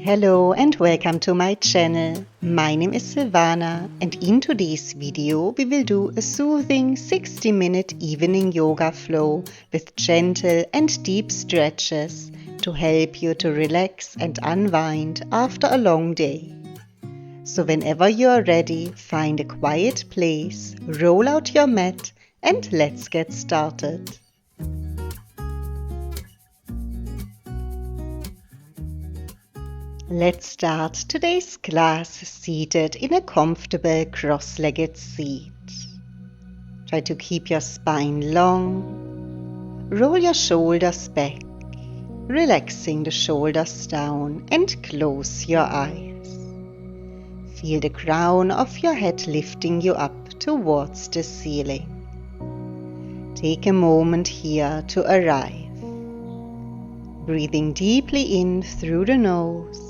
Hello and welcome to my channel. My name is Silvana and in today's video we will do a soothing 60-minute evening yoga flow with gentle and deep stretches to help you to relax and unwind after a long day. So whenever you are ready, find a quiet place, roll out your mat and let's get started. Let's start today's class seated in a comfortable cross-legged seat. Try to keep your spine long. Roll your shoulders back, relaxing the shoulders down and close your eyes. Feel the crown of your head lifting you up towards the ceiling. Take a moment here to arrive. Breathing deeply in through the nose.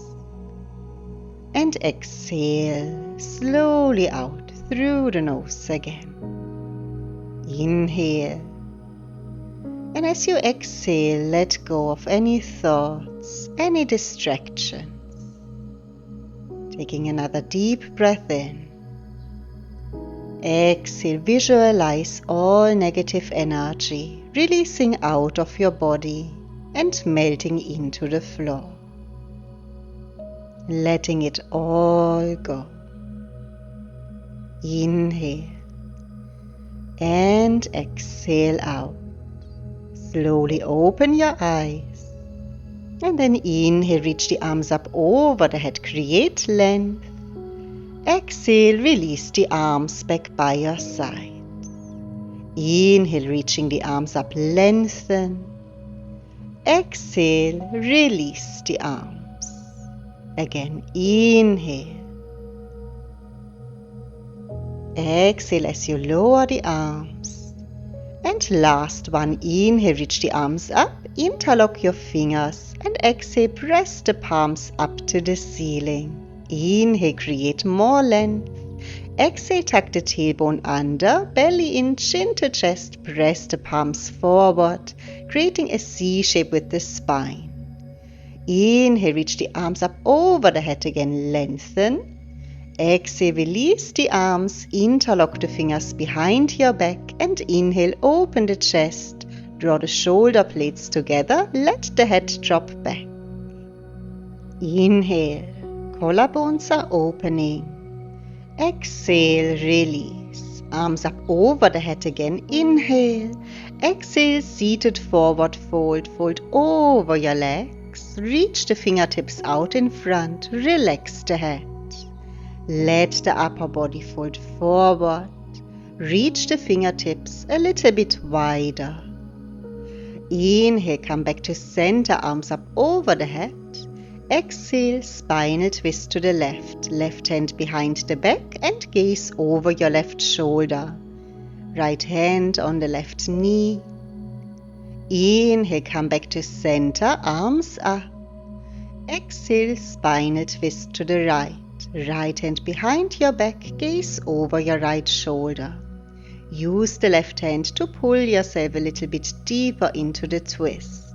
And exhale slowly out through the nose again. Inhale. And as you exhale, let go of any thoughts, any distractions. Taking another deep breath in. Exhale, visualize all negative energy releasing out of your body and melting into the floor. Letting it all go. Inhale and exhale out. Slowly open your eyes and then inhale, reach the arms up over the head, create length. Exhale, release the arms back by your side. Inhale, reaching the arms up, lengthen. Exhale, release the arms. Again, inhale. Exhale as you lower the arms. And last one, inhale, reach the arms up, interlock your fingers and exhale, press the palms up to the ceiling. Inhale, create more length. Exhale, tuck the tailbone under, belly in, chin to chest, press the palms forward, creating a C shape with the spine. Inhale, reach the arms up over the head again, lengthen. Exhale, release the arms, interlock the fingers behind your back and inhale, open the chest, draw the shoulder blades together, let the head drop back. Inhale, collarbones are opening. Exhale, release, arms up over the head again, inhale. Exhale, seated forward fold, fold over your legs. Reach the fingertips out in front, relax the head. Let the upper body fold forward. Reach the fingertips a little bit wider. Inhale, come back to center, arms up over the head. Exhale, spinal twist to the left. Left hand behind the back and gaze over your left shoulder. Right hand on the left knee. Inhale, come back to center, arms up. Exhale, spinal twist to the right. Right hand behind your back, gaze over your right shoulder. Use the left hand to pull yourself a little bit deeper into the twist.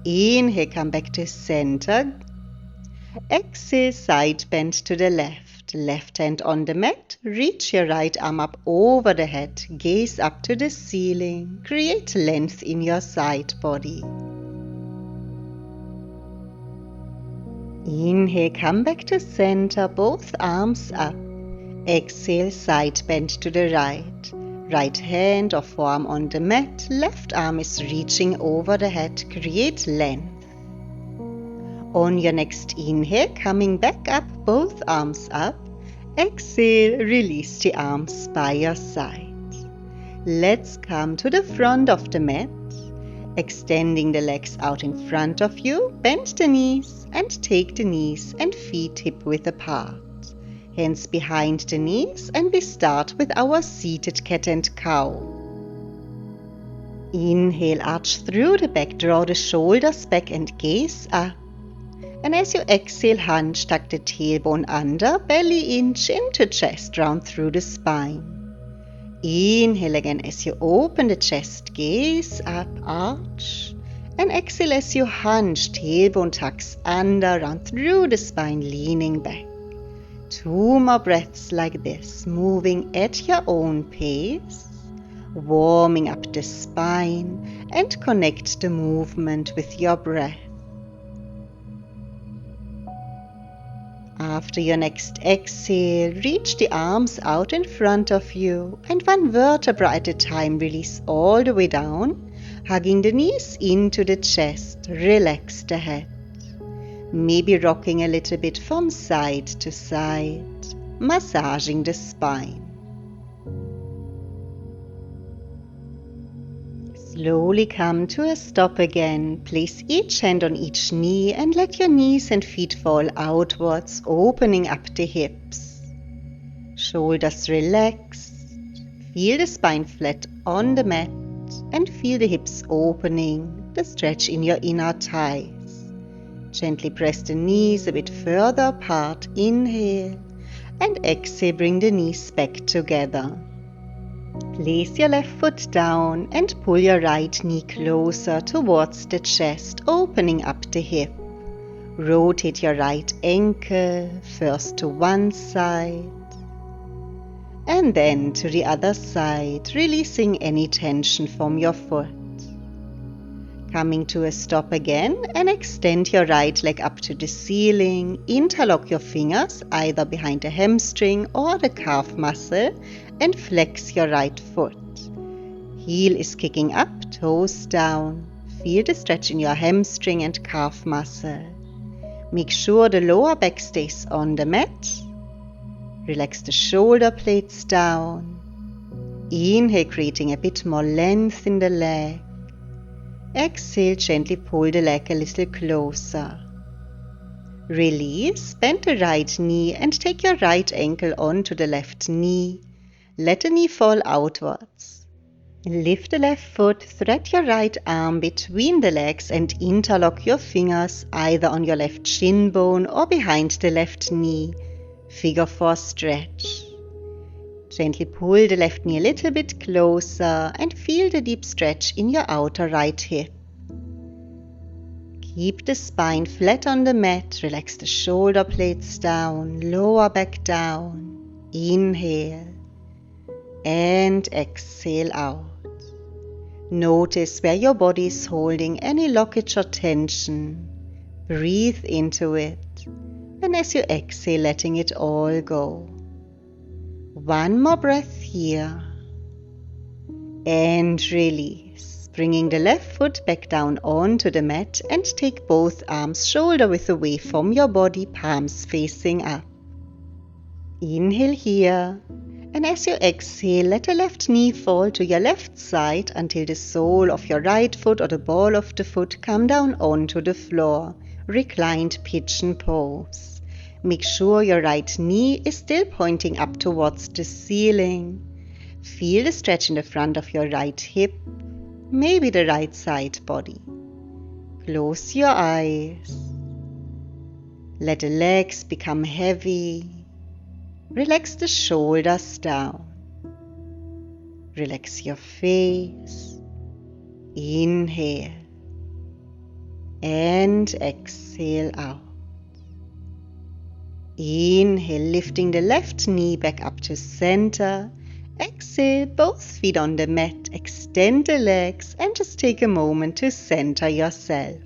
Inhale, come back to center. Exhale, side bend to the left. Left hand on the mat, reach your right arm up over the head, gaze up to the ceiling, create length in your side body. Inhale, come back to center, both arms up. Exhale, side bend to the right. Right hand or forearm on the mat, left arm is reaching over the head, create length. On your next inhale, coming back up, both arms up. Exhale, release the arms by your side. Let's come to the front of the mat. Extending the legs out in front of you, bend the knees and take the knees and feet hip-width apart. Hands behind the knees and we start with our seated cat and cow. Inhale, arch through the back, draw the shoulders back and gaze up. And as you exhale, hunch, tuck the tailbone under, belly in, chin to chest, round through the spine. Inhale again as you open the chest, gaze up, arch. And exhale as you hunch, tailbone tucks under, round through the spine, leaning back. 2 more breaths like this, moving at your own pace, warming up the spine, and connect the movement with your breath. After your next exhale, reach the arms out in front of you, and 1 vertebra at a time, release all the way down, hugging the knees into the chest. Relax the head. Maybe rocking a little bit from side to side, massaging the spine. Slowly come to a stop again. Place each hand on each knee and let your knees and feet fall outwards, opening up the hips. Shoulders relaxed. Feel the spine flat on the mat and feel the hips opening, the stretch in your inner thighs. Gently press the knees a bit further apart. Inhale, and exhale, bring the knees back together. Place your left foot down and pull your right knee closer towards the chest, opening up the hip. Rotate your right ankle, first to one side and then to the other side, releasing any tension from your foot. Coming to a stop again, and extend your right leg up to the ceiling. Interlock your fingers either behind the hamstring or the calf muscle and flex your right foot. Heel is kicking up, toes down. Feel the stretch in your hamstring and calf muscle. Make sure the lower back stays on the mat. Relax the shoulder blades down. Inhale, creating a bit more length in the leg. Exhale, gently pull the leg a little closer. Release, bend the right knee and take your right ankle onto the left knee. Let the knee fall outwards. Lift the left foot, thread your right arm between the legs and interlock your fingers either on your left shin bone or behind the left knee. Figure 4 stretch. Gently pull the left knee a little bit closer and feel the deep stretch in your outer right hip. Keep the spine flat on the mat. Relax the shoulder blades down, lower back down. Inhale and exhale out. Notice where your body is holding any blockage or tension. Breathe into it, and as you exhale, letting it all go. 1 more breath here, and release, bringing the left foot back down onto the mat and take both arms shoulder width away from your body, palms facing up. Inhale here, and as you exhale, let the left knee fall to your left side until the sole of your right foot or the ball of the foot come down onto the floor, reclined pigeon pose. Make sure your right knee is still pointing up towards the ceiling. Feel the stretch in the front of your right hip, maybe the right side body. Close your eyes. Let the legs become heavy. Relax the shoulders down. Relax your face. Inhale and exhale out. Inhale, lifting the left knee back up to center. Exhale, both feet on the mat. Extend the legs and just take a moment to center yourself.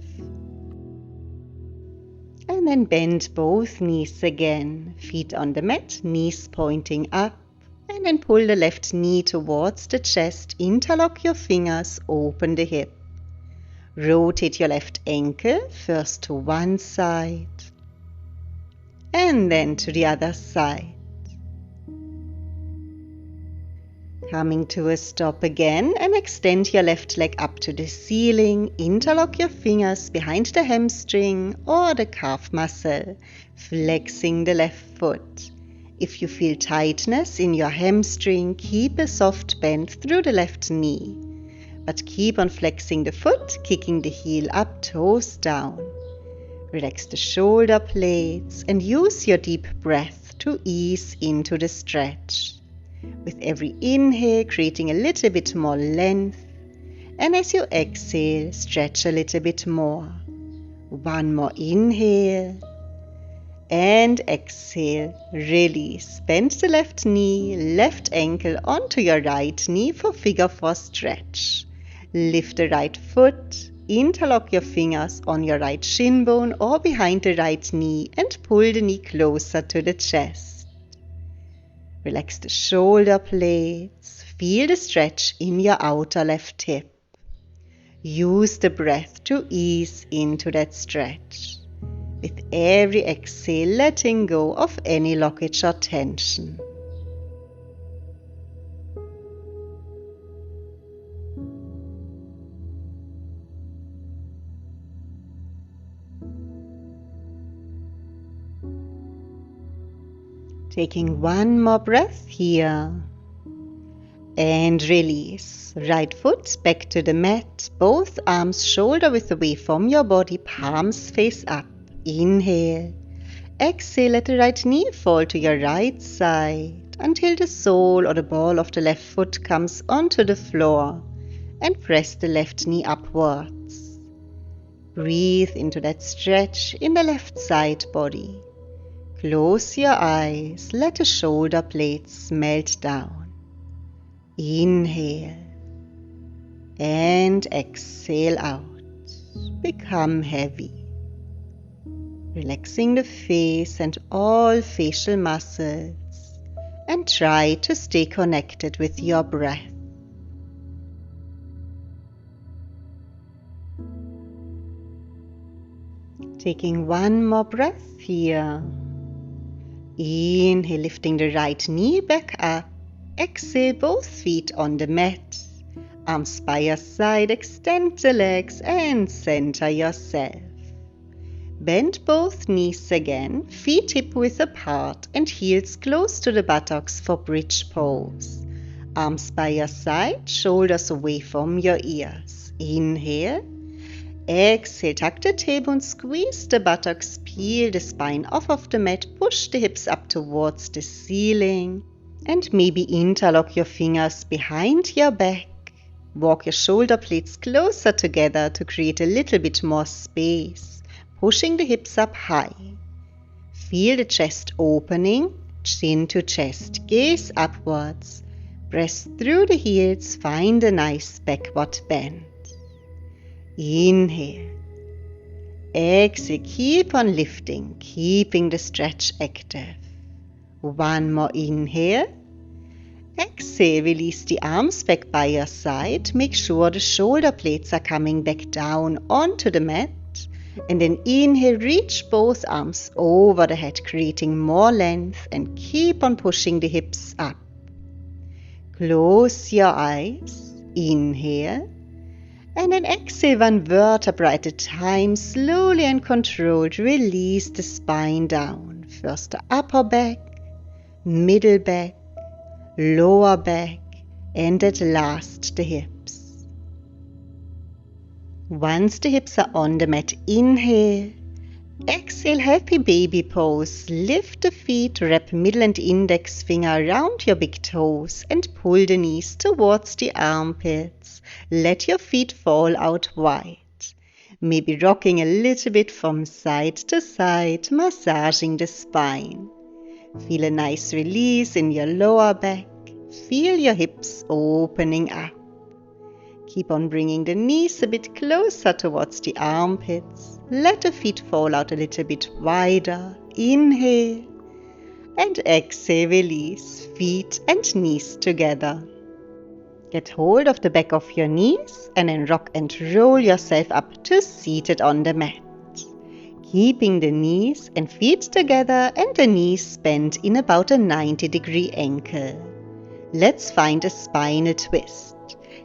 And then bend both knees again. Feet on the mat, knees pointing up. And then pull the left knee towards the chest. Interlock your fingers, open the hip. Rotate your left ankle, first to one side and then to the other side. Coming to a stop again, and extend your left leg up to the ceiling. Interlock your fingers behind the hamstring or the calf muscle, flexing the left foot. If you feel tightness in your hamstring, keep a soft bend through the left knee, but keep on flexing the foot, kicking the heel up, toes down. Relax the shoulder blades and use your deep breath to ease into the stretch. With every inhale, creating a little bit more length, And as you exhale, stretch a little bit more. One more inhale. And exhale, release. Bend the left knee, left ankle onto your right knee for figure 4 stretch. Lift the right foot, interlock your fingers on your right shin bone or behind the right knee and pull the knee closer to the chest. Relax the shoulder blades, feel the stretch in your outer left hip. Use the breath to ease into that stretch. With every exhale, letting go of any blockage or tension. Taking one more breath here. And release. Right foot back to the mat. Both arms shoulder width away from your body, palms face up. Inhale. Exhale, let the right knee fall to your right side until the sole or the ball of the left foot comes onto the floor, and press the left knee upwards. Breathe into that stretch in the left side body. Close your eyes, let the shoulder blades melt down. Inhale and exhale out. Become heavy. Relaxing the face and all facial muscles, and try to stay connected with your breath. Taking one more breath here. Inhale, lifting the right knee back up. Exhale, both feet on the mat. Arms by your side, extend the legs and center yourself. Bend both knees again, feet hip-width apart and heels close to the buttocks for bridge pose. Arms by your side, shoulders away from your ears. Inhale. Exhale, tuck the tailbone, squeeze the buttocks, peel the spine off of the mat, push the hips up towards the ceiling, and maybe interlock your fingers behind your back. Walk your shoulder blades closer together to create a little bit more space. Pushing the hips up high. Feel the chest opening, chin to chest, gaze upwards. Press through the heels, find a nice backward bend. Inhale. Exhale, keep on lifting, keeping the stretch active. One more inhale. Exhale, release the arms back by your side. Make sure the shoulder blades are coming back down onto the mat. And then inhale, reach both arms over the head, creating more length, and keep on pushing the hips up. Close your eyes. Inhale. And then exhale, one vertebra at a time, slowly and controlled, release the spine down. First the upper back, middle back, lower back, and at last the hips. Once the hips are on the mat, inhale. Exhale, happy baby pose. Lift the feet, wrap middle and index finger around your big toes and pull the knees towards the armpits. Let your feet fall out wide. Maybe rocking a little bit from side to side, massaging the spine. Feel a nice release in your lower back. Feel your hips opening up. Keep on bringing the knees a bit closer towards the armpits. Let the feet fall out a little bit wider. Inhale. And exhale, release. Feet and knees together. Get hold of the back of your knees and then rock and roll yourself up to seated on the mat. Keeping the knees and feet together and the knees bent in about a 90-degree angle. Let's find a spinal twist.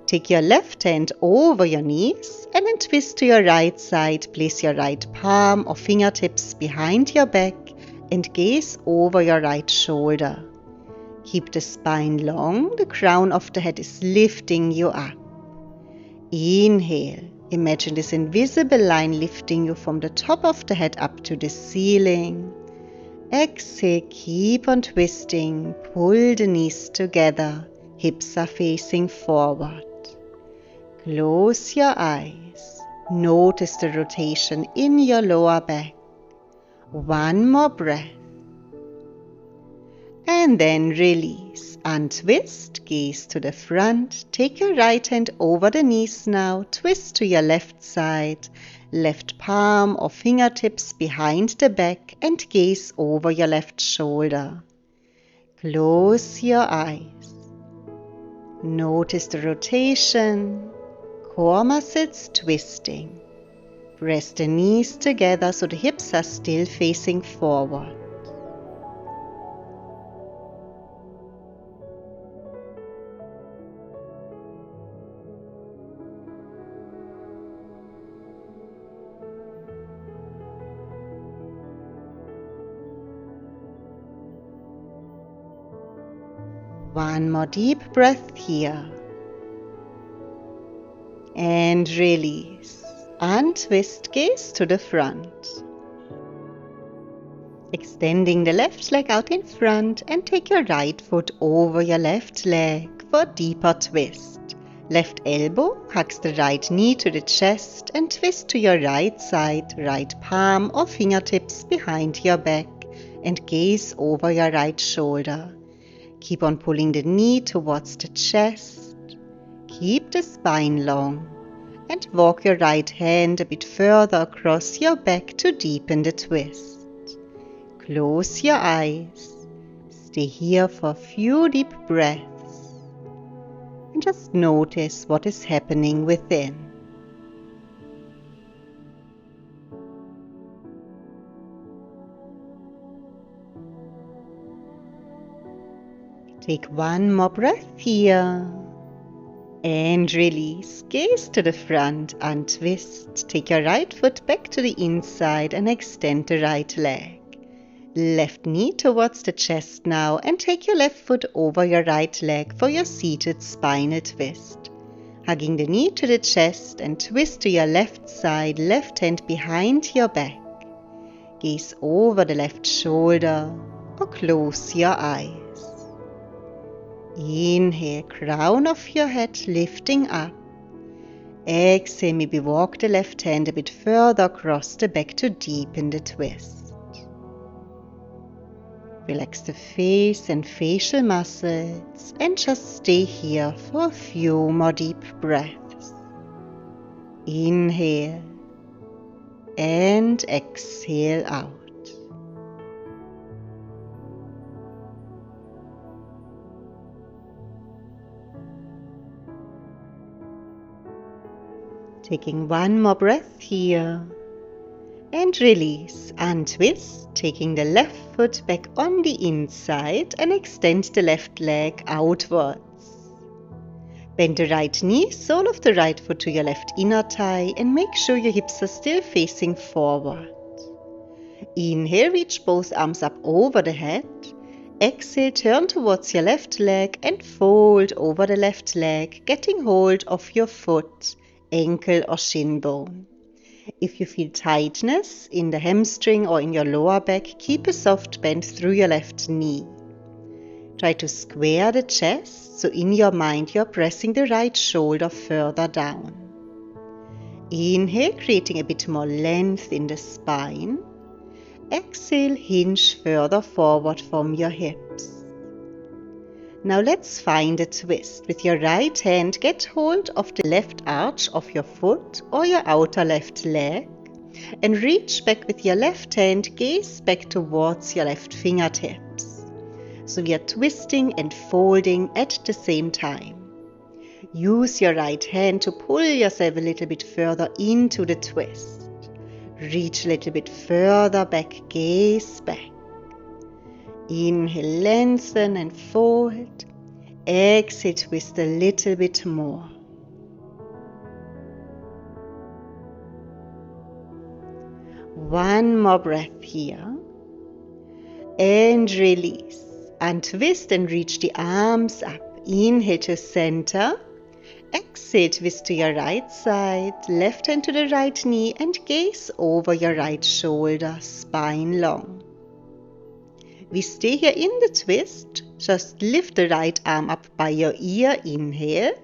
Take your left hand over your knees and then twist to your right side. Place your right palm or fingertips behind your back and gaze over your right shoulder. Keep the spine long. The crown of the head is lifting you up. Inhale. Imagine this invisible line lifting you from the top of the head up to the ceiling. Exhale, keep on twisting. Pull the knees together. Hips are facing forward. Close your eyes. Notice the rotation in your lower back. One more breath. And then release. Untwist, gaze to the front. Take your right hand over the knees now. Twist to your left side. Left palm or fingertips behind the back and gaze over your left shoulder. Close your eyes. Notice the rotation. Core muscles twisting. Press the knees together so the hips are still facing forward. One more deep breath here. And release. Untwist, gaze to the front. Extending the left leg out in front and take your right foot over your left leg for a deeper twist. Left elbow hugs the right knee to the chest and twist to your right side, right palm or fingertips behind your back and gaze over your right shoulder. Keep on pulling the knee towards the chest. Keep the spine long and walk your right hand a bit further across your back to deepen the twist. Close your eyes. Stay here for a few deep breaths and just notice what is happening within. Take one more breath here and release. Gaze to the front, untwist. Take your right foot back to the inside and extend the right leg. Left knee towards the chest now and take your left foot over your right leg for your seated spinal twist. Hugging the knee to the chest and twist to your left side, left hand behind your back. Gaze over the left shoulder or close your eyes. Inhale, crown of your head lifting up. Exhale, maybe walk the left hand a bit further across the back to deepen the twist. Relax the face and facial muscles and just stay here for a few more deep breaths. Inhale and exhale out. Taking one more breath here and release. Untwist, taking the left foot back on the inside and extend the left leg outwards. Bend the right knee, sole of the right foot to your left inner thigh and make sure your hips are still facing forward. Inhale, reach both arms up over the head. Exhale, turn towards your left leg and fold over the left leg, getting hold of your foot, ankle or shin bone. If you feel tightness in the hamstring or in your lower back, keep a soft bend through your left knee. Try to square the chest, so in your mind you're pressing the right shoulder further down. Inhale, creating a bit more length in the spine. Exhale, hinge further forward from your hips. Now let's find a twist. With your right hand, get hold of the left arch of your foot or your outer left leg and reach back with your left hand, gaze back towards your left fingertips. So we are twisting and folding at the same time. Use your right hand to pull yourself a little bit further into the twist. Reach a little bit further back, gaze back. Inhale, lengthen and fold. Exhale, twist a little bit more. One more breath here. And release. Untwist and reach the arms up. Inhale to center. Exhale, twist to your right side. Left hand to the right knee and gaze over your right shoulder, spine long. We stay here in the twist. Just lift the right arm up by your ear, inhale,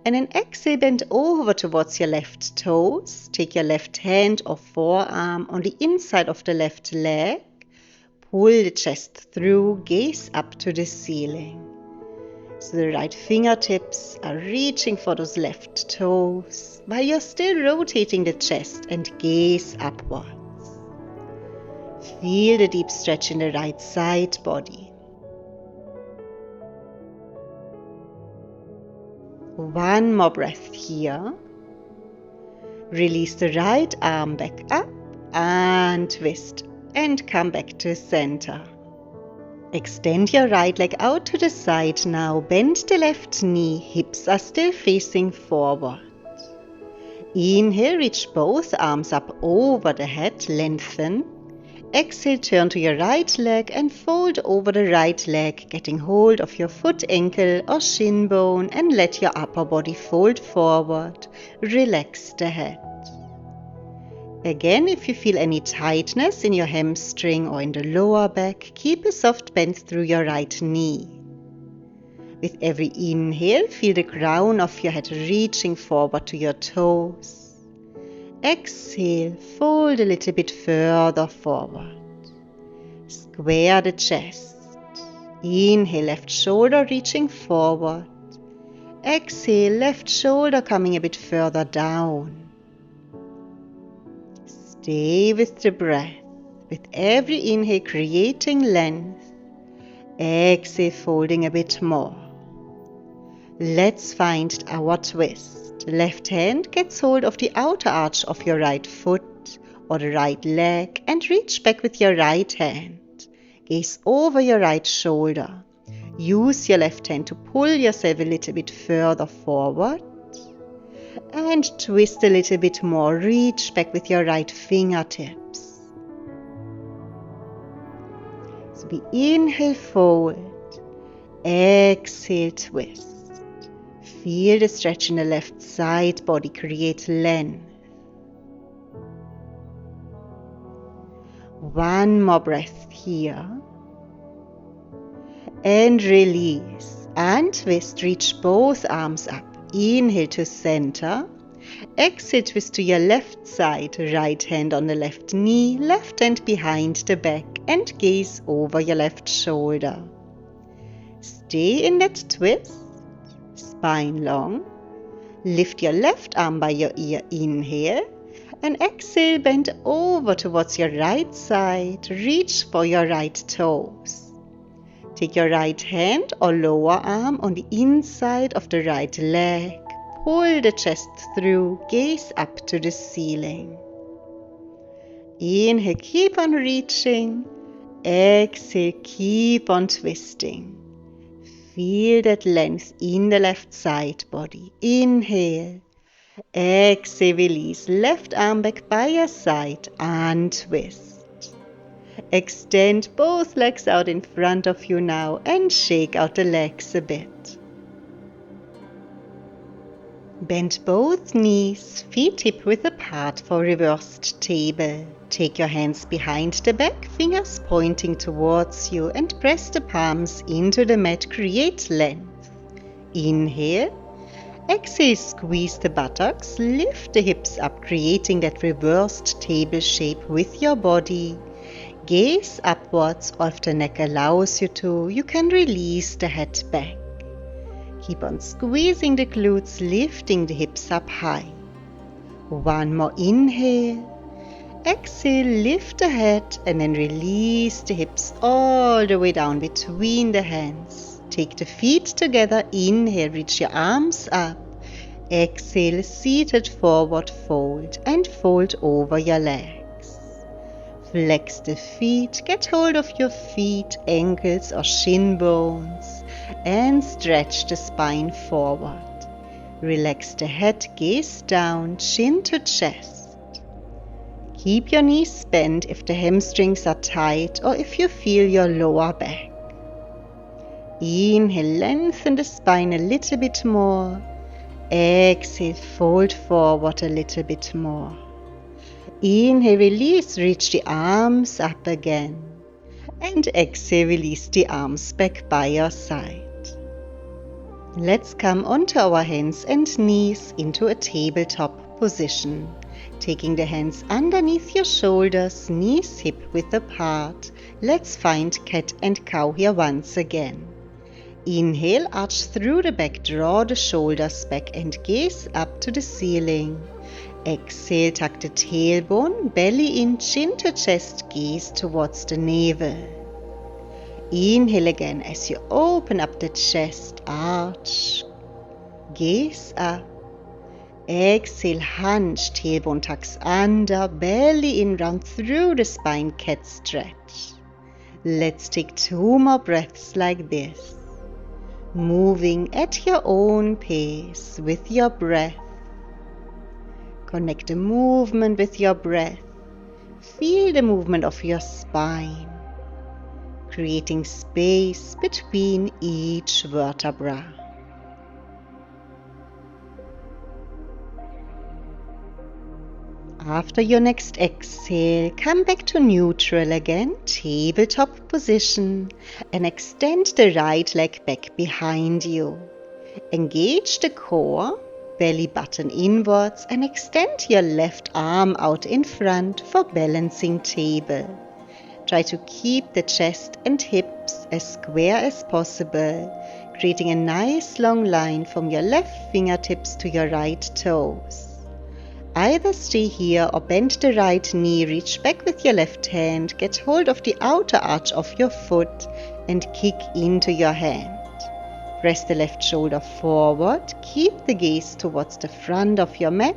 And then exhale, bend over towards your left toes. Take your left hand or forearm on the inside of the left leg. Pull the chest through, gaze up to the ceiling. So the right fingertips are reaching for those left toes while you're still rotating the chest and gaze upwards. Feel the deep stretch in the right side body. One more breath here. Release the right arm back up and twist and come back to center. Extend your right leg out to the side now. Bend the left knee, hips are still facing forward. Inhale, reach both arms up over the head, lengthen. Exhale, turn to your right leg and fold over the right leg, getting hold of your foot, ankle or shin bone and let your upper body fold forward. Relax the head. Again, if you feel any tightness in your hamstring or in the lower back, keep a soft bend through your right knee. With every inhale, feel the crown of your head reaching forward to your toes. Exhale, fold a little bit further forward. Square the chest. Inhale, left shoulder reaching forward. Exhale, left shoulder coming a bit further down. Stay with the breath. With every inhale, creating length. Exhale, folding a bit more. Let's find our twist. Left hand gets hold of the outer arch of your right foot or the right leg and reach back with your right hand. Gaze over your right shoulder. Use your left hand to pull yourself a little bit further forward and twist a little bit more. Reach back with your right fingertips. So we inhale, fold. Exhale, twist. Feel the stretch in the left side body, create length. One more breath here. And release. And twist, reach both arms up. Inhale to center. Exhale, twist to your left side. Right hand on the left knee, left hand behind the back and gaze over your left shoulder. Stay in that twist. Spine long. Lift your left arm by your ear, inhale, and exhale, bend over towards your right side, reach for your right toes. Take your right hand or lower arm on the inside of the right leg, pull the chest through, gaze up to the ceiling. Inhale, keep on reaching, exhale, keep on twisting. Feel that length in the left side body. Inhale. Exhale, release. Left arm back by your side and twist. Extend both legs out in front of you now and shake out the legs a bit. Bend both knees, feet hip-width apart for reversed table. Take your hands behind the back, fingers pointing towards you and press the palms into the mat, create length. Inhale. Exhale, squeeze the buttocks, lift the hips up, creating that reversed table shape with your body. Gaze upwards, or if the neck allows you to, you can release the head back. Keep on squeezing the glutes, lifting the hips up high. One more inhale. Exhale, lift the head and then release the hips all the way down between the hands. Take the feet together. Inhale, reach your arms up. Exhale, seated forward fold and fold over your legs. Flex the feet, get hold of your feet, ankles or shin bones and stretch the spine forward. Relax the head, gaze down, chin to chest. Keep your knees bent if the hamstrings are tight or if you feel your lower back. Inhale, lengthen the spine a little bit more. Exhale, fold forward a little bit more. Inhale, release, reach the arms up again. And exhale, release the arms back by your side. Let's come onto our hands and knees into a tabletop position. Taking the hands underneath your shoulders, knees hip-width apart. Let's find cat and cow here once again. Inhale, arch through the back, draw the shoulders back and gaze up to the ceiling. Exhale, tuck the tailbone, belly in, chin to chest, gaze towards the navel. Inhale again as you open up the chest, arch, gaze up. Exhale, hunch, tailbone tucks under, belly in, round through the spine, cat stretch. Let's take 2 more breaths like this. Moving at your own pace with your breath. Connect the movement with your breath. Feel the movement of your spine, creating space between each vertebra. After your next exhale, come back to neutral again, tabletop position, and extend the right leg back behind you. Engage the core, belly button inwards, and extend your left arm out in front for balancing table. Try to keep the chest and hips as square as possible, creating a nice long line from your left fingertips to your right toes. Either stay here or bend the right knee, reach back with your left hand, get hold of the outer arch of your foot and kick into your hand. Press the left shoulder forward, keep the gaze towards the front of your mat.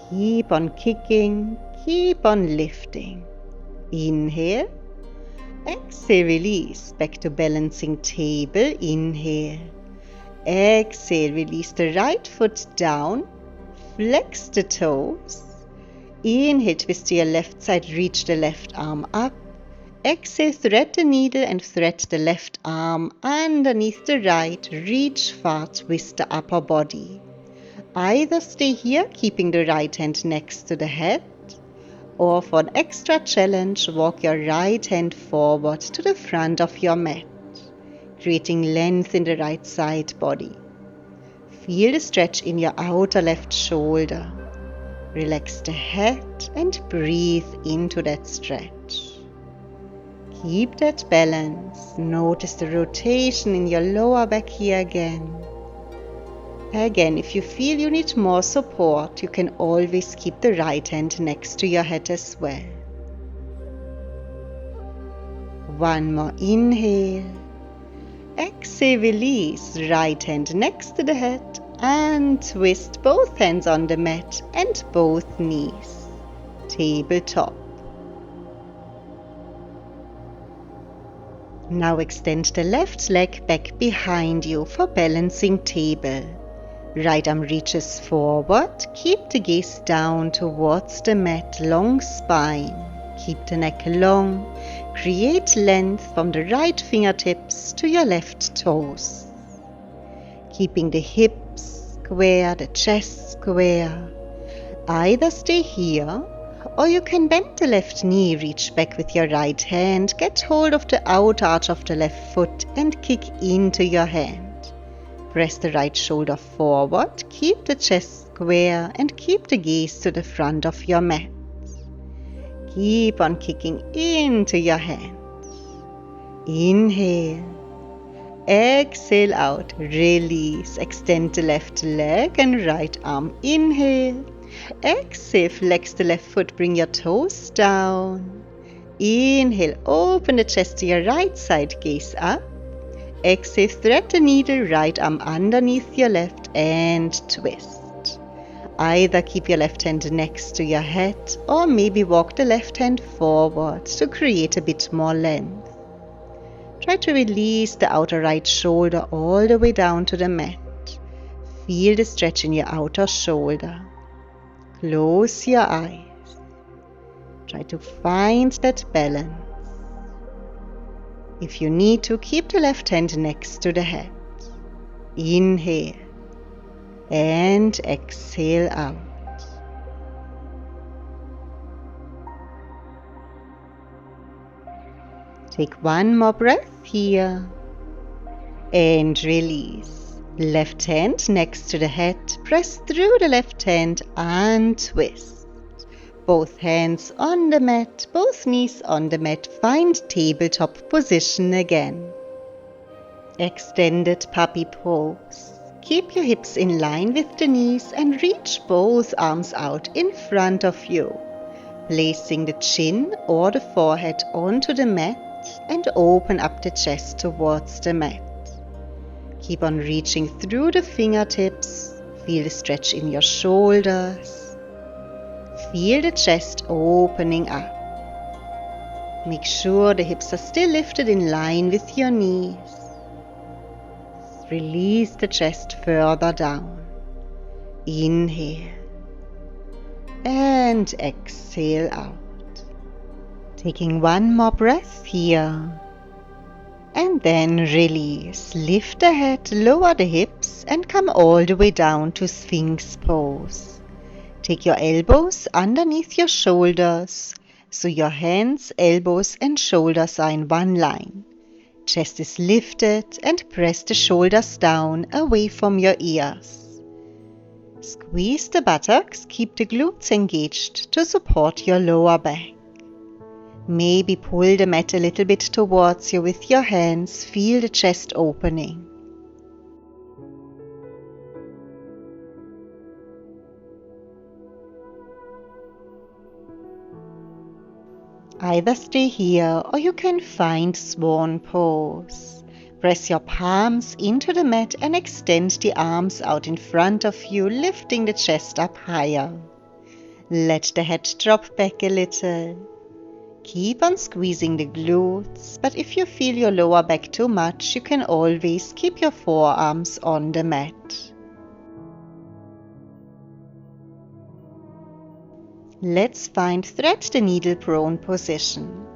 Keep on kicking, keep on lifting. Inhale, exhale, release, back to balancing table, inhale. Exhale, release the right foot down. Flex the toes. Inhale, twist to your left side, reach the left arm up. Exhale, thread the needle and thread the left arm underneath the right. Reach far, twist the upper body. Either stay here, keeping the right hand next to the head, or for an extra challenge, walk your right hand forward to the front of your mat, creating length in the right side body. Feel the stretch in your outer left shoulder. Relax the head and breathe into that stretch. Keep that balance. Notice the rotation in your lower back here again. Again, if you feel you need more support, you can always keep the right hand next to your head as well. One more inhale. Exhale, release, right hand next to the head and twist both hands on the mat and both knees. Tabletop. Now extend the left leg back behind you for balancing table. Right arm reaches forward, keep the gaze down towards the mat, long spine. Keep the neck long. Create length from the right fingertips to your left toes. Keeping the hips square, the chest square. Either stay here, or you can bend the left knee, reach back with your right hand, get hold of the outer arch of the left foot and kick into your hand. Press the right shoulder forward, keep the chest square and keep the gaze to the front of your mat. Keep on kicking into your hands. Inhale. Exhale out. Release. Extend the left leg and right arm. Inhale. Exhale. Flex the left foot. Bring your toes down. Inhale. Open the chest to your right side. Gaze up. Exhale. Thread the needle. Right arm underneath your left and twist. Either keep your left hand next to your head or maybe walk the left hand forward to create a bit more length. Try to release the outer right shoulder all the way down to the mat. Feel the stretch in your outer shoulder. Close your eyes. Try to find that balance. If you need to, keep the left hand next to the head. Inhale. And exhale out. Take one more breath here and release. Left hand next to the head, press through the left hand and twist. Both hands on the mat, both knees on the mat, find tabletop position again. Extended puppy pose. Keep your hips in line with the knees and reach both arms out in front of you, placing the chin or the forehead onto the mat and open up the chest towards the mat. Keep on reaching through the fingertips. Feel the stretch in your shoulders. Feel the chest opening up. Make sure the hips are still lifted in line with your knees. Release the chest further down. Inhale and exhale out. Taking one more breath here. And then release. Lift the head, lower the hips and come all the way down to Sphinx pose. Take your elbows underneath your shoulders so your hands, elbows and shoulders are in one line. Chest is lifted and press the shoulders down away from your ears. Squeeze the buttocks, keep the glutes engaged to support your lower back. Maybe pull the mat a little bit towards you with your hands. Feel the chest opening. Either stay here or you can find swan pose. Press your palms into the mat and extend the arms out in front of you, lifting the chest up higher. Let the head drop back a little. Keep on squeezing the glutes, but if you feel your lower back too much, you can always keep your forearms on the mat. Let's find thread the needle prone position.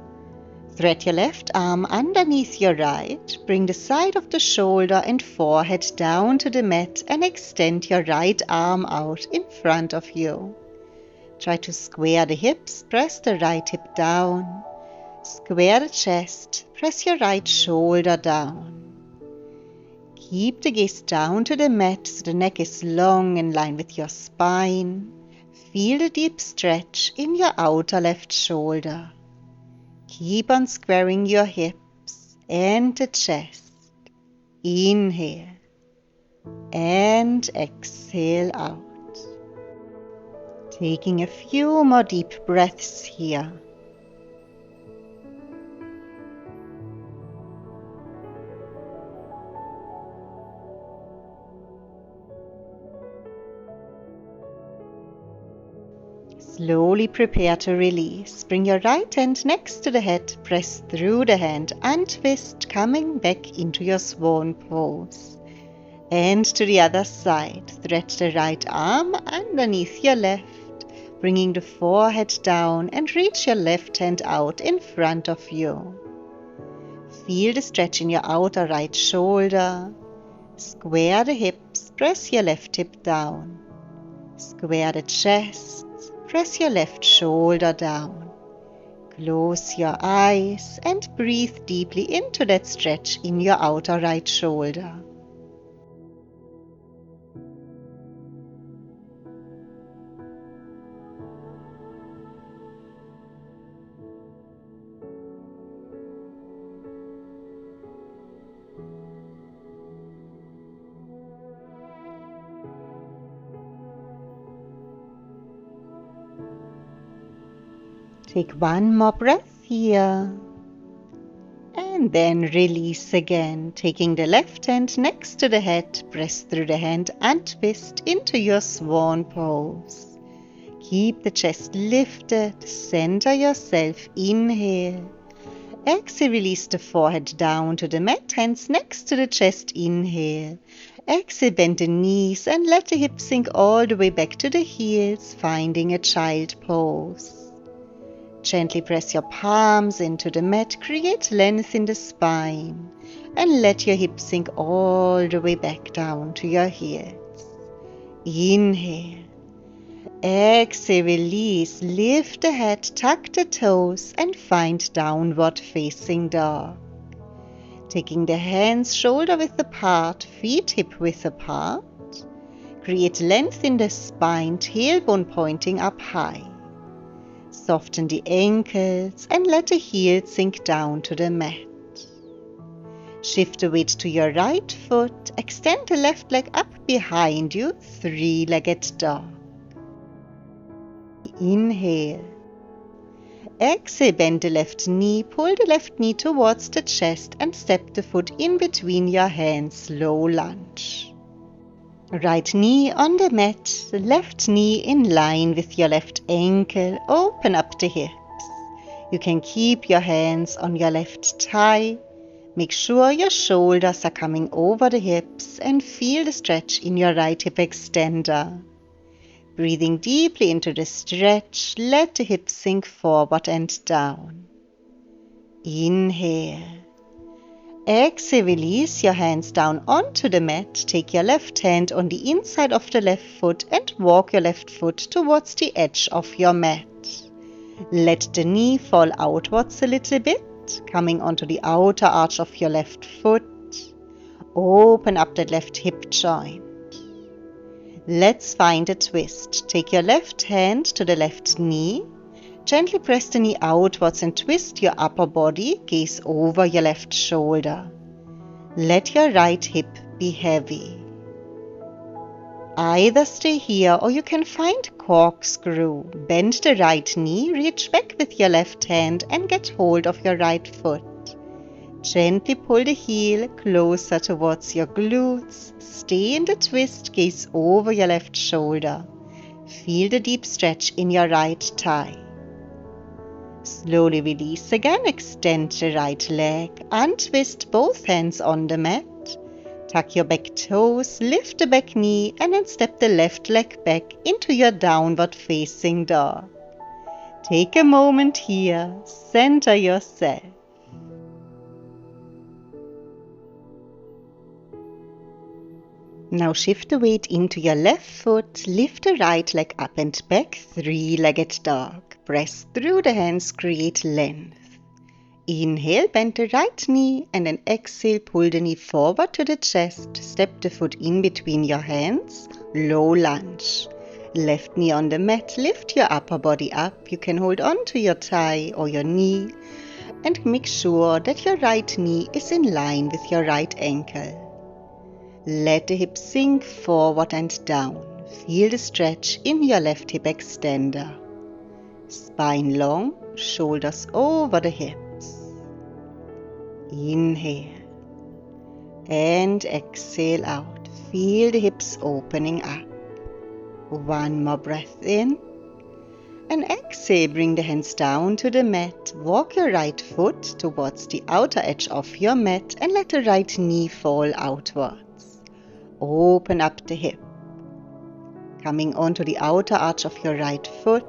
Thread your left arm underneath your right, bring the side of the shoulder and forehead down to the mat and extend your right arm out in front of you. Try to square the hips, press the right hip down. Square the chest, press your right shoulder down. Keep the gaze down to the mat so the neck is long in line with your spine. Feel the deep stretch in your outer left shoulder. Keep on squaring your hips and the chest. Inhale and exhale out. Taking a few more deep breaths here. Slowly prepare to release. Bring your right hand next to the head, press through the hand, untwist, coming back into your swan pose. And to the other side, thread the right arm underneath your left, bringing the forehead down and reach your left hand out in front of you. Feel the stretch in your outer right shoulder. Square the hips, press your left hip down. Square the chest, press your left shoulder down. Close your eyes and breathe deeply into that stretch in your outer right shoulder. Take one more breath here. And then release again, taking the left hand next to the head, press through the hand and twist into your swan pose. Keep the chest lifted, center yourself, inhale. Exhale, release the forehead down to the mat, hands next to the chest, inhale. Exhale, bend the knees and let the hips sink all the way back to the heels, finding a child pose. Gently press your palms into the mat, create length in the spine, and let your hips sink all the way back down to your heels. Inhale. Exhale, release, lift the head, tuck the toes, and find downward facing dog. Taking the hands shoulder width apart, feet hip width apart. Create length in the spine, tailbone pointing up high. Soften the ankles and let the heels sink down to the mat. Shift the weight to your right foot, extend the left leg up behind you, three-legged dog. Inhale. Exhale, bend the left knee, pull the left knee towards the chest and step the foot in between your hands, low lunge. Right knee on the mat, left knee in line with your left ankle, open up the hips. You can keep your hands on your left thigh. Make sure your shoulders are coming over the hips and feel the stretch in your right hip extender. Breathing deeply into the stretch, let the hips sink forward and down. Inhale. Exhale, release your hands down onto the mat. Take your left hand on the inside of the left foot and walk your left foot towards the edge of your mat. Let the knee fall outwards a little bit, coming onto the outer arch of your left foot. Open up that left hip joint. Let's find a twist. Take your left hand to the left knee. Gently press the knee outwards and twist your upper body, gaze over your left shoulder. Let your right hip be heavy. Either stay here or you can find corkscrew. Bend the right knee, reach back with your left hand and get hold of your right foot. Gently pull the heel closer towards your glutes. Stay in the twist, gaze over your left shoulder. Feel the deep stretch in your right thigh. Slowly release again, extend the right leg, untwist both hands on the mat. Tuck your back toes, lift the back knee and then step the left leg back into your downward facing dog. Take a moment here, center yourself. Now shift the weight into your left foot, lift the right leg up and back, three-legged dog. Press through the hands, create length. Inhale, bend the right knee and then exhale, pull the knee forward to the chest. Step the foot in between your hands, low lunge. Left knee on the mat, lift your upper body up. You can hold on to your thigh or your knee and make sure that your right knee is in line with your right ankle. Let the hips sink forward and down. Feel the stretch in your left hip extender. Spine long, shoulders over the hips. Inhale and exhale out. Feel the hips opening up. One more breath in. And exhale, bring the hands down to the mat. Walk your right foot towards the outer edge of your mat and let the right knee fall outwards. Open up the hip. Coming onto the outer arch of your right foot.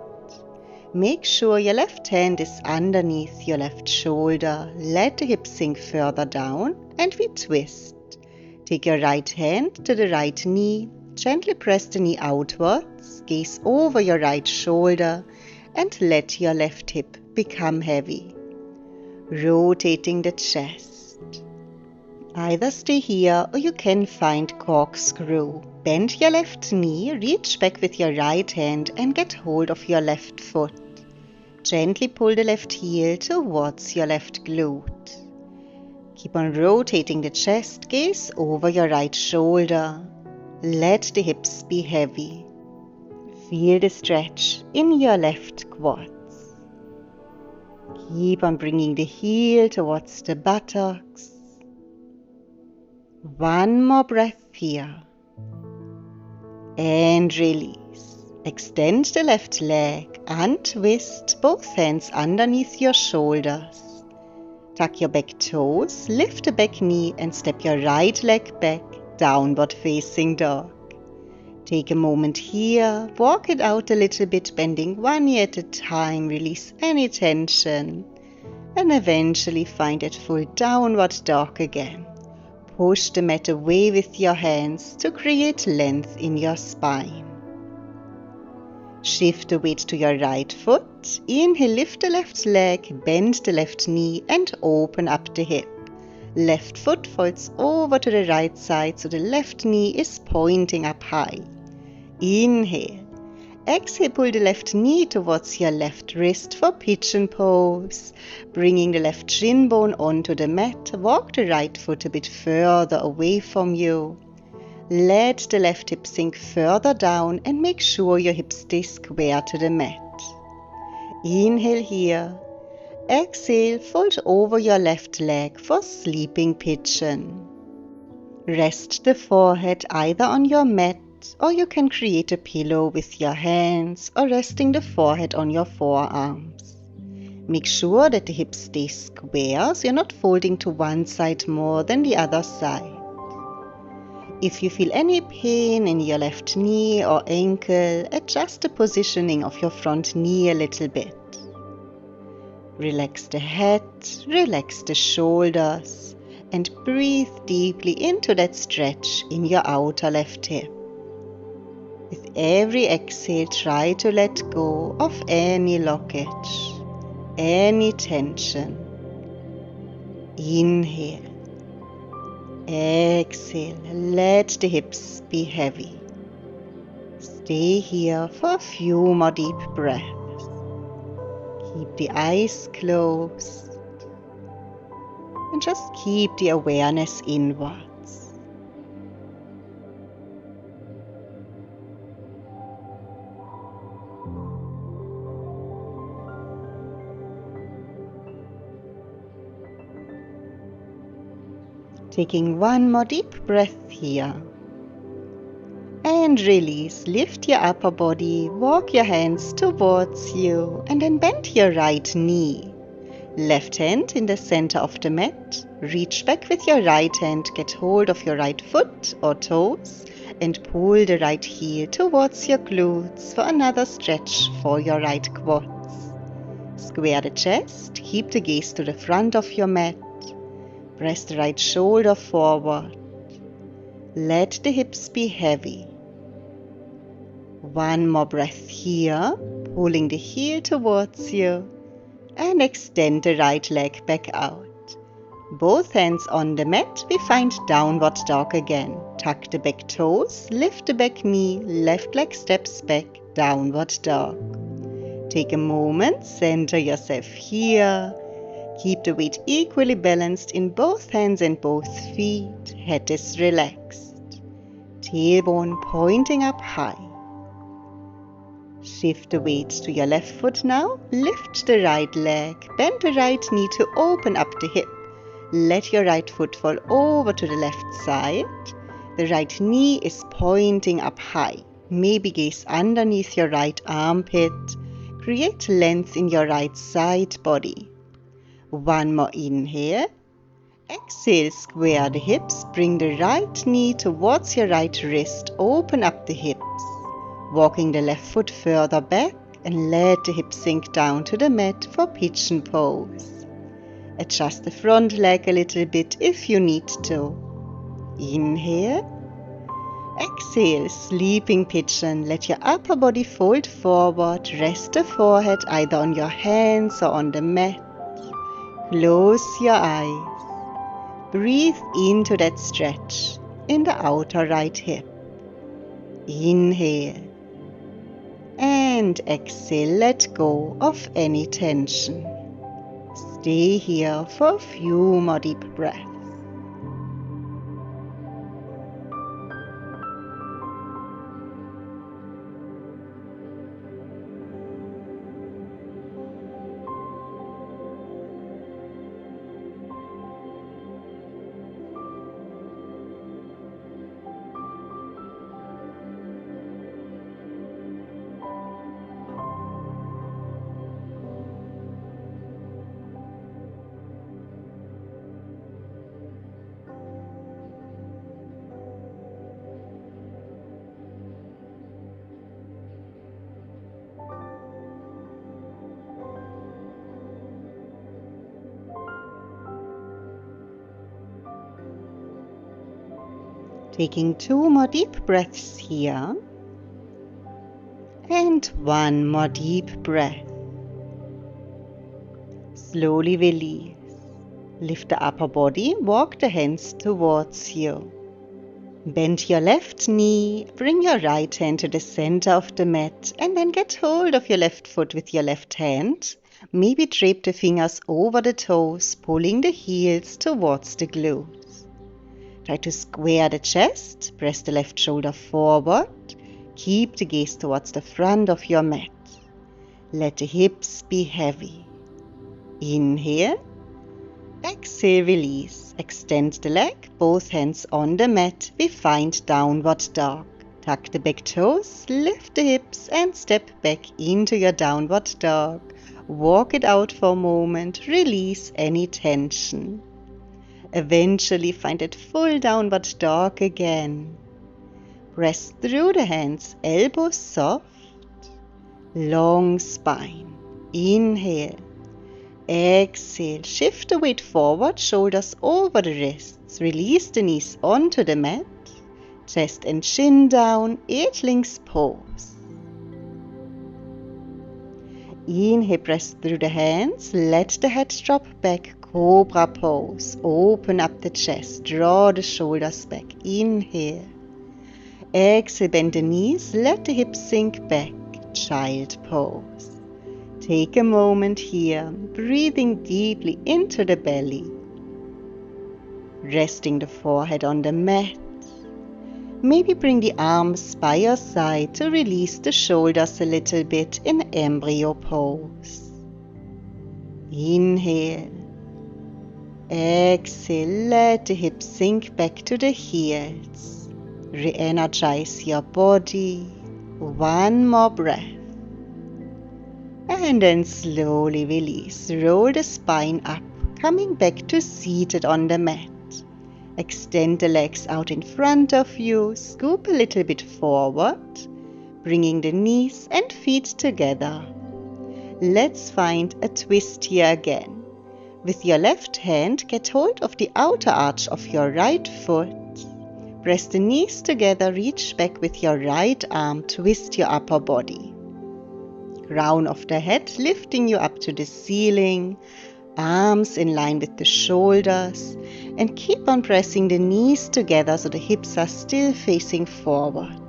Make sure your left hand is underneath your left shoulder. Let the hips sink further down and we twist. Take your right hand to the right knee. Gently press the knee outwards. Gaze over your right shoulder and let your left hip become heavy. Rotating the chest. Either stay here or you can find corkscrew. Bend your left knee, reach back with your right hand and get hold of your left foot. Gently pull the left heel towards your left glute. Keep on rotating the chest, gaze over your right shoulder. Let the hips be heavy. Feel the stretch in your left quads. Keep on bringing the heel towards the buttocks. One more breath here. And release. Extend the left leg, untwist both hands underneath your shoulders. Tuck your back toes, lift the back knee and step your right leg back, downward facing dog. Take a moment here, walk it out a little bit, bending one knee at a time, release any tension, and eventually find that full downward dog again. Push the mat away with your hands to create length in your spine. Shift the weight to your right foot. Inhale, lift the left leg, bend the left knee and open up the hip. Left foot folds over to the right side so the left knee is pointing up high. Inhale. Exhale, pull the left knee towards your left wrist for pigeon pose. Bringing the left shin bone onto the mat, walk the right foot a bit further away from you. Let the left hip sink further down and make sure your hips stay square to the mat. Inhale here. Exhale, fold over your left leg for sleeping pigeon. Rest the forehead either on your mat, or you can create a pillow with your hands or resting the forehead on your forearms. Make sure that the hips stay square so you're not folding to one side more than the other side. If you feel any pain in your left knee or ankle, adjust the positioning of your front knee a little bit. Relax the head, relax the shoulders, and breathe deeply into that stretch in your outer left hip. With every exhale, try to let go of any blockage, any tension. Inhale. Exhale, let the hips be heavy. Stay here for a few more deep breaths. Keep the eyes closed and just keep the awareness inwards. Taking one more deep breath here. And release. Lift your upper body, walk your hands towards you, and then bend your right knee. Left hand in the center of the mat. Reach back with your right hand, get hold of your right foot or toes, and pull the right heel towards your glutes for another stretch for your right quads. Square the chest, keep the gaze to the front of your mat. Press the right shoulder forward. Let the hips be heavy. One more breath here, pulling the heel towards you, and extend the right leg back out. Both hands on the mat, we find downward dog again. Tuck the back toes, lift the back knee, left leg steps back, downward dog. Take a moment, center yourself here. Keep the weight equally balanced in both hands and both feet. Head is relaxed. Tailbone pointing up high. Shift the weight to your left foot now. Lift the right leg. Bend the right knee to open up the hip. Let your right foot fall over to the left side. The right knee is pointing up high. Maybe gaze underneath your right armpit. Create length in your right side body. One more inhale. Exhale, square the hips. Bring the right knee towards your right wrist. Open up the hips. Walking the left foot further back and let the hips sink down to the mat for pigeon pose. Adjust the front leg a little bit if you need to. Inhale. Exhale, sleeping pigeon. Let your upper body fold forward. Rest the forehead either on your hands or on the mat. Close your eyes. Breathe into that stretch in the outer right hip. Inhale. And exhale, let go of any tension. Stay here for a few more deep breaths. Taking 2 more deep breaths here. And 1 more deep breath. Slowly release. Lift the upper body, walk the hands towards you. Bend your left knee, bring your right hand to the center of the mat, and then get hold of your left foot with your left hand. Maybe drape the fingers over the toes, pulling the heels towards the glutes. Try to square the chest, press the left shoulder forward, keep the gaze towards the front of your mat. Let the hips be heavy. Inhale. Exhale, release. Extend the leg, both hands on the mat. We find downward dog. Tuck the back toes, lift the hips and step back into your downward dog. Walk it out for a moment, release any tension. Eventually find that full downward dog again. Press through the hands, elbows soft. Long spine. Inhale. Exhale, shift the weight forward, shoulders over the wrists. Release the knees onto the mat. Chest and chin down, Eagling's pose. Inhale, press through the hands, let the head drop back, cobra pose. Open up the chest, draw the shoulders back. Inhale. Exhale, bend the knees, let the hips sink back, child pose. Take a moment here, breathing deeply into the belly. Resting the forehead on the mat. Maybe bring the arms by your side to release the shoulders a little bit in embryo pose. Inhale. Exhale, let the hips sink back to the heels. Re-energize your body. One more breath. And then slowly release. Roll the spine up, coming back to seated on the mat. Extend the legs out in front of you, scoop a little bit forward, bringing the knees and feet together. Let's find a twist here again. With your left hand, get hold of the outer arch of your right foot. Press the knees together, reach back with your right arm, twist your upper body. Crown of the head lifting you up to the ceiling, arms in line with the shoulders, and keep on pressing the knees together so the hips are still facing forward.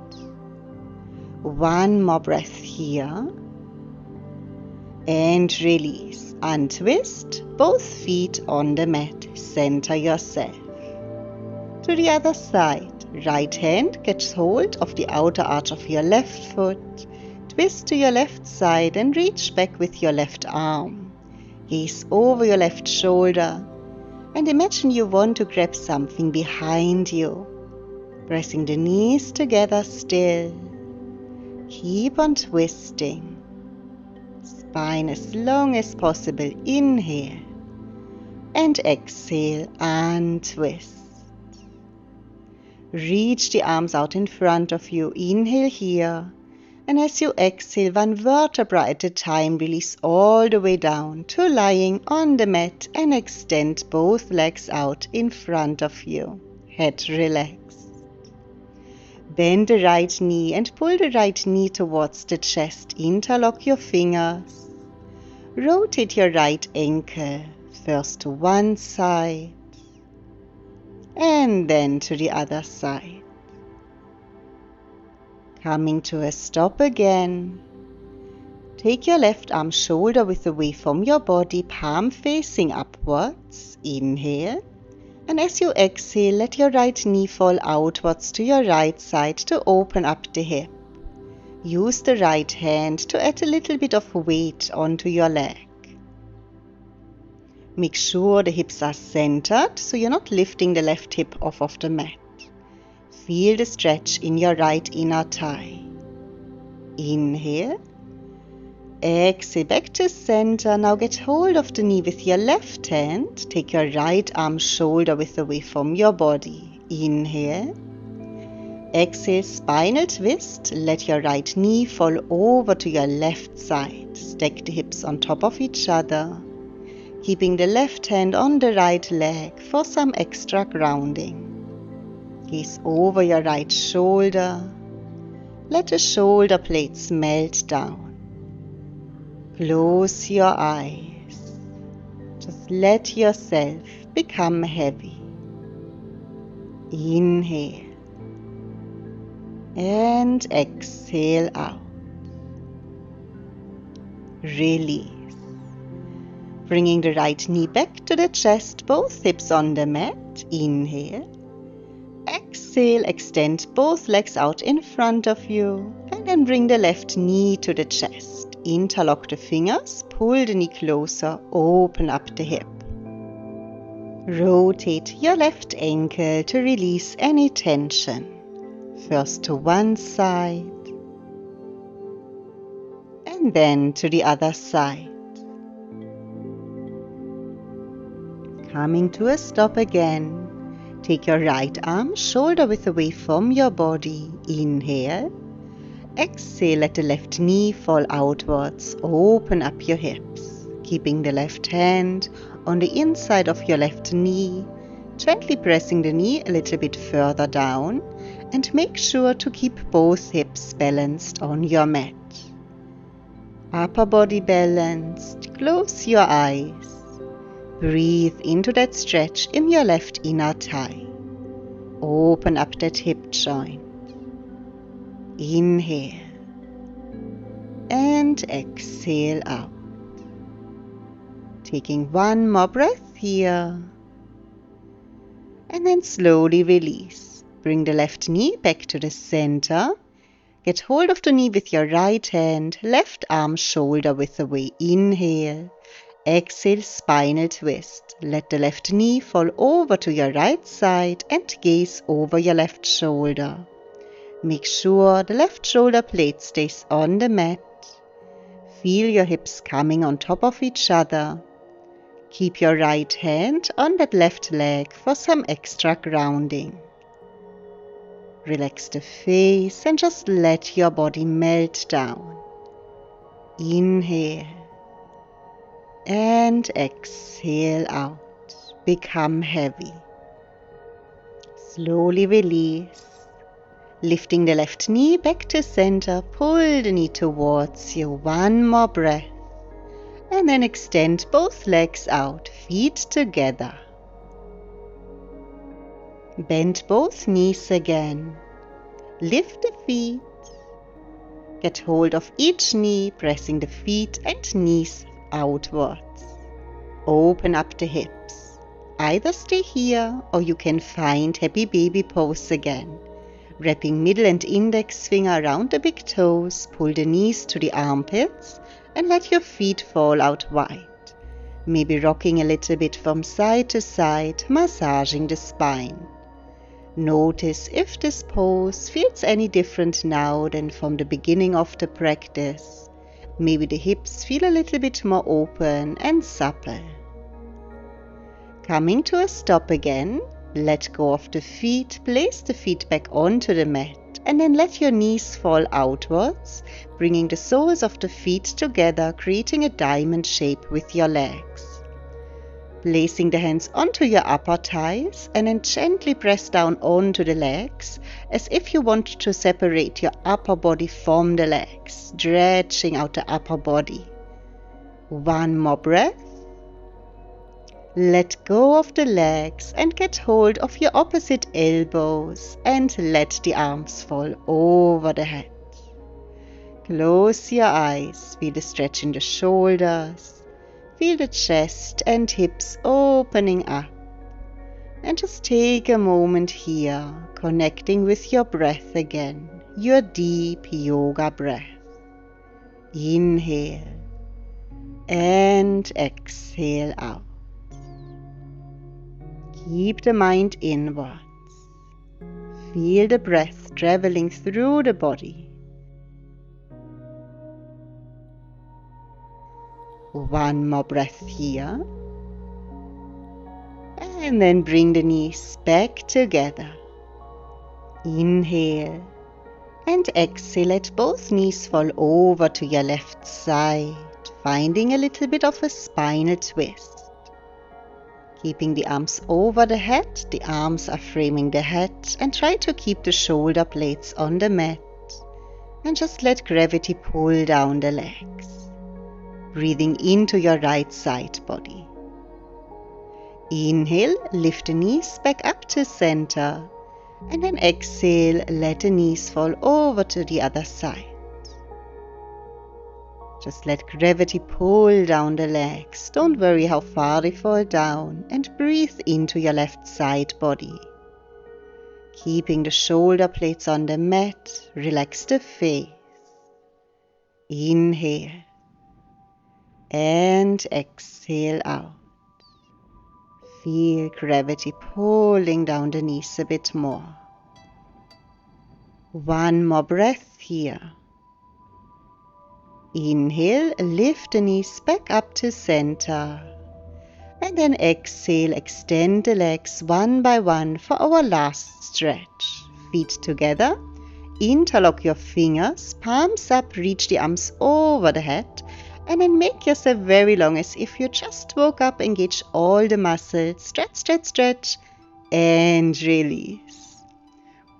One more breath here. And release. Untwist, both feet on the mat. Center yourself. To the other side. Right hand gets hold of the outer arch of your left foot. Twist to your left side and reach back with your left arm. Gaze over your left shoulder and imagine you want to grab something behind you. Pressing the knees together still. Keep on twisting. Spine as long as possible. Inhale and exhale, untwist. Reach the arms out in front of you. Inhale here. And as you exhale, one vertebra at a time, release all the way down to lying on the mat and extend both legs out in front of you. Head relaxed. Bend the right knee and pull the right knee towards the chest. Interlock your fingers. Rotate your right ankle, first to one side and then to the other side. Coming to a stop again. Take your left arm shoulder width away from your body, palm facing upwards. Inhale. And as you exhale, let your right knee fall outwards to your right side to open up the hip. Use the right hand to add a little bit of weight onto your leg. Make sure the hips are centered so you're not lifting the left hip off of the mat. Feel the stretch in your right inner thigh. Inhale. Exhale back to center. Now get hold of the knee with your left hand. Take your right arm shoulder width away from your body. Inhale. Exhale, spinal twist. Let your right knee fall over to your left side. Stack the hips on top of each other. Keeping the left hand on the right leg for some extra grounding. Gaze over your right shoulder. Let the shoulder blades melt down. Close your eyes. Just let yourself become heavy. Inhale and exhale out. Release. Bringing the right knee back to the chest, both hips on the mat. Inhale. Exhale, extend both legs out in front of you. And then bring the left knee to the chest. Interlock the fingers, pull the knee closer, open up the hip. Rotate your left ankle to release any tension. First to one side, and then to the other side. Coming to a stop again. Take your right arm shoulder width away from your body. Inhale. Exhale, let the left knee fall outwards. Open up your hips. Keeping the left hand on the inside of your left knee. Gently pressing the knee a little bit further down. And make sure to keep both hips balanced on your mat. Upper body balanced. Close your eyes. Breathe into that stretch in your left inner thigh. Open up that hip joint. Inhale and exhale out. Taking one more breath here. And then slowly release. Bring the left knee back to the center. Get hold of the knee with your right hand. Left arm shoulder width away. Inhale. Exhale, spinal twist. Let the left knee fall over to your right side and gaze over your left shoulder. Make sure the left shoulder blade stays on the mat. Feel your hips coming on top of each other. Keep your right hand on that left leg for some extra grounding. Relax the face and just let your body melt down. Inhale. And exhale out. Become heavy. Slowly release. Lifting the left knee back to center. Pull the knee towards you. One more breath. And then extend both legs out. Feet together. Bend both knees again. Lift the feet. Get hold of each knee, pressing the feet and knees outwards. Open up the hips. Either stay here or you can find happy baby pose again. Wrapping middle and index finger around the big toes, pull the knees to the armpits and let your feet fall out wide. Maybe rocking a little bit from side to side, massaging the spine. Notice if this pose feels any different now than from the beginning of the practice. Maybe the hips feel a little bit more open and supple. Coming to a stop again, let go of the feet, place the feet back onto the mat, and then let your knees fall outwards, bringing the soles of the feet together, creating a diamond shape with your legs. Placing the hands onto your upper thighs and then gently press down onto the legs as if you want to separate your upper body from the legs, stretching out the upper body. One more breath. Let go of the legs and get hold of your opposite elbows and let the arms fall over the head. Close your eyes, feel the stretch in the shoulders. Feel the chest and hips opening up. And just take a moment here, connecting with your breath again, your deep yoga breath. Inhale and exhale out. Keep the mind inwards. Feel the breath traveling through the body. One more breath here. And then bring the knees back together. Inhale and exhale. Let both knees fall over to your left side, finding a little bit of a spinal twist. Keeping the arms over the head, the arms are framing the head, and try to keep the shoulder blades on the mat. And just let gravity pull down the legs. Breathing into your right side body. Inhale, lift the knees back up to center. And then exhale, let the knees fall over to the other side. Just let gravity pull down the legs. Don't worry how far they fall down, and breathe into your left side body. Keeping the shoulder blades on the mat, relax the face. Inhale and exhale out. Feel gravity pulling down the knees a bit more. One more breath here. Inhale, lift the knees back up to center. And then exhale, extend the legs one by one for our last stretch. Feet together, interlock your fingers, palms up, reach the arms over the head, and then make yourself very long as if you just woke up. Engage all the muscles, stretch, stretch, stretch, and release.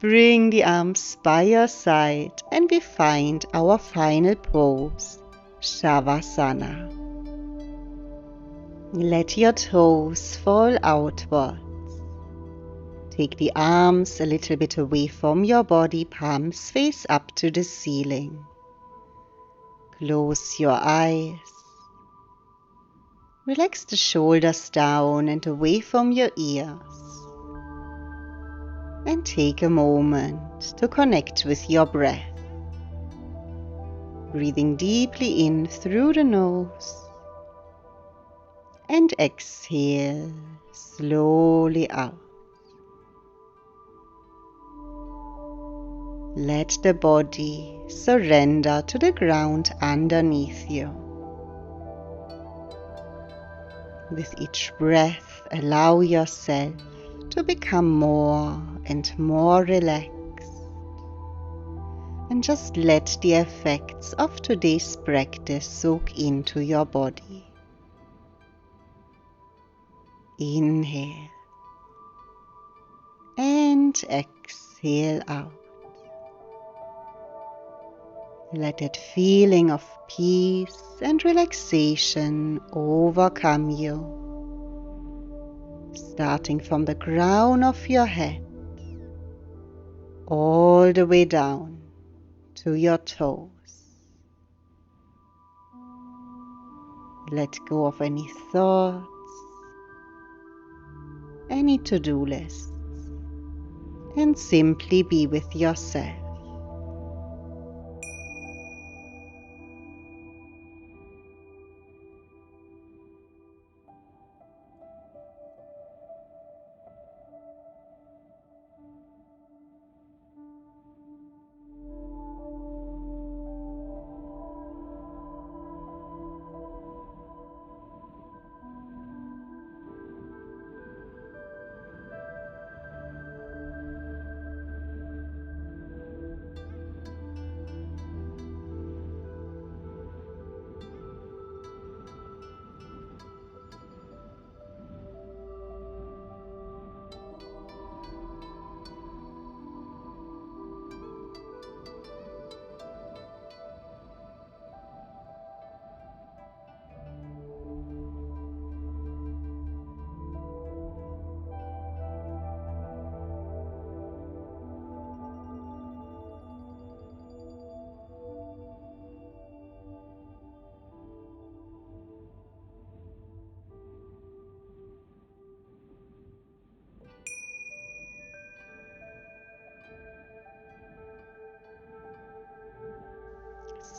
Bring the arms by your side and we find our final pose, Savasana. Let your toes fall outwards. Take the arms a little bit away from your body, palms face up to the ceiling. Close your eyes. Relax the shoulders down and away from your ears. And take a moment to connect with your breath. Breathing deeply in through the nose. And exhale slowly out. Let the body surrender to the ground underneath you. With each breath, allow yourself to become more and more relaxed. And just let the effects of today's practice soak into your body. Inhale and exhale out. Let that feeling of peace and relaxation overcome you, starting from the crown of your head all the way down to your toes. Let go of any thoughts, any to-do lists, and simply be with yourself.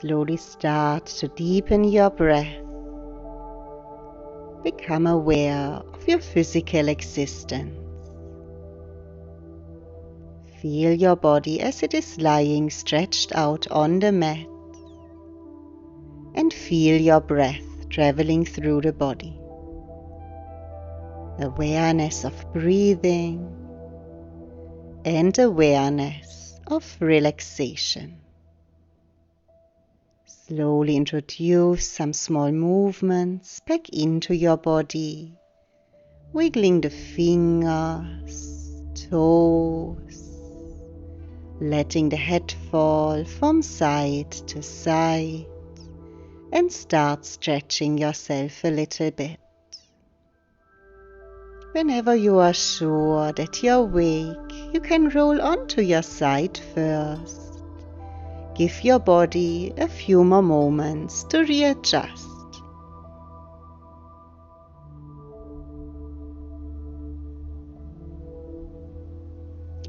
Slowly start to deepen your breath. Become aware of your physical existence. Feel your body as it is lying stretched out on the mat. And feel your breath traveling through the body. Awareness of breathing and awareness of relaxation. Slowly introduce some small movements back into your body, wiggling the fingers, toes, letting the head fall from side to side, and start stretching yourself a little bit. Whenever you are sure that you're awake, you can roll onto your side first. Give your body a few more moments to readjust.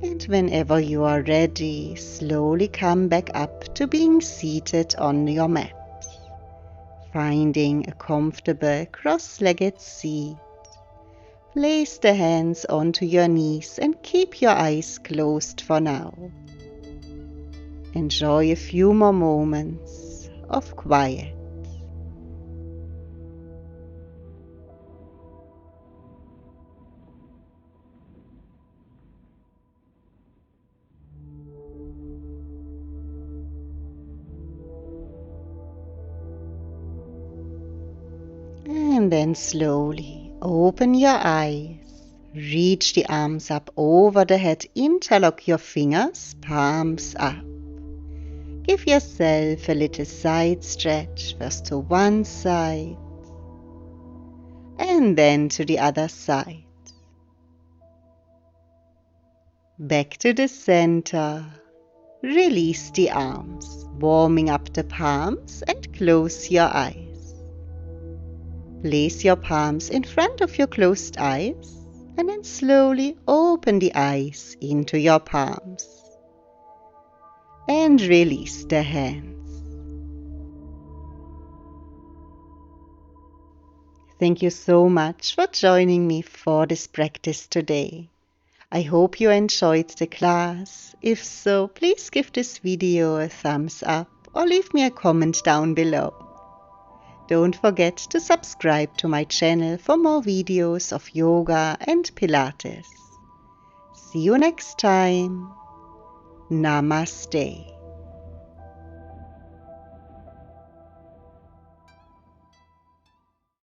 And whenever you are ready, slowly come back up to being seated on your mat. Finding a comfortable cross-legged seat. Place the hands onto your knees and keep your eyes closed for now. Enjoy a few more moments of quiet. And then slowly open your eyes. Reach the arms up over the head. Interlock your fingers, palms up. Give yourself a little side stretch, first to one side and then to the other side. Back to the center. Release the arms, warming up the palms and close your eyes. Place your palms in front of your closed eyes and then slowly open the eyes into your palms. And release the hands. Thank you so much for joining me for this practice today. I hope you enjoyed the class. If so, please give this video a thumbs up or leave me a comment down below. Don't forget to subscribe to my channel for more videos of yoga and Pilates. See you next time. Namaste.